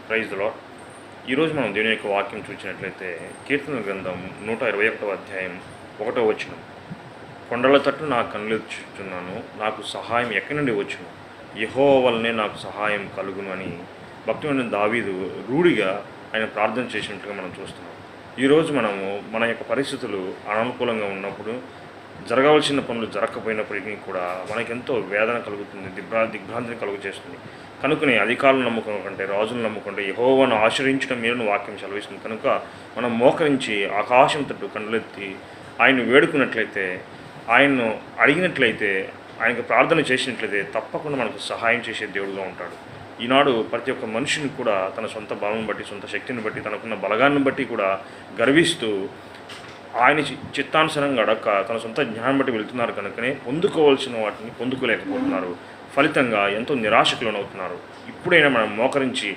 Praise the lord. ఈరోజు మనం దేవుని యొక్క వాక్యం చూసినట్లయితే కీర్తన గ్రంథం 121వ అధ్యాయం 1వ వచనం. కొండల తట్టు నా కన్నులెత్తుచున్నాను, నాకు సహాయం ఎక్కడి నుండి వచ్చును, యెహోవా వల్లనే నాకు సహాయం కలుగును అని భక్తుడైన దావీదు రూఢిగా ఆయన ప్రార్థన చేసినట్టుగా మనం చూస్తున్నాం. ఈరోజు మనము మన యొక్క పరిస్థితులు అననుకూలంగా ఉన్నప్పుడు, జరగవలసిన పనులు జరగకపోయినప్పటికీ కూడా మనకెంతో వేదన కలుగుతుంది, దిగ్భ్రాంతిని కలుగు చేస్తుంది. కనుకనే అధికారులను నమ్ముకోవడం కంటే రాజులను నమ్ముకుంటే యెహోవాను ఆశ్రయించడం మేలును వాక్యం సెలవిస్తుంది. కనుక మనం మోకరించి ఆకాశం తట్టు కన్నులెత్తి ఆయన్ని వేడుకున్నట్లయితే, ఆయన్ను అడిగినట్లయితే, ఆయనకు ప్రార్థన చేసినట్లయితే తప్పకుండా మనకు సహాయం చేసే దేవుడుగా ఉంటాడు. ఈనాడు ప్రతి ఒక్క మనిషిని కూడా తన సొంత బలం బట్టి, సొంత శక్తిని బట్టి, తనకున్న బలగాన్ని బట్టి కూడా గర్విస్తూ ఆయన చిత్తానుసారంగా అడక్క తన సొంత జ్ఞానం బట్టి వెళ్తున్నారు. కనుకనే పొందుకోవాల్సిన వాటిని పొందుకోలేకపోతున్నారు. ఫలితంగా ఎంతో నిరాశకు లోనవుతున్నారు. ఇప్పుడైనా మనం మోకరించి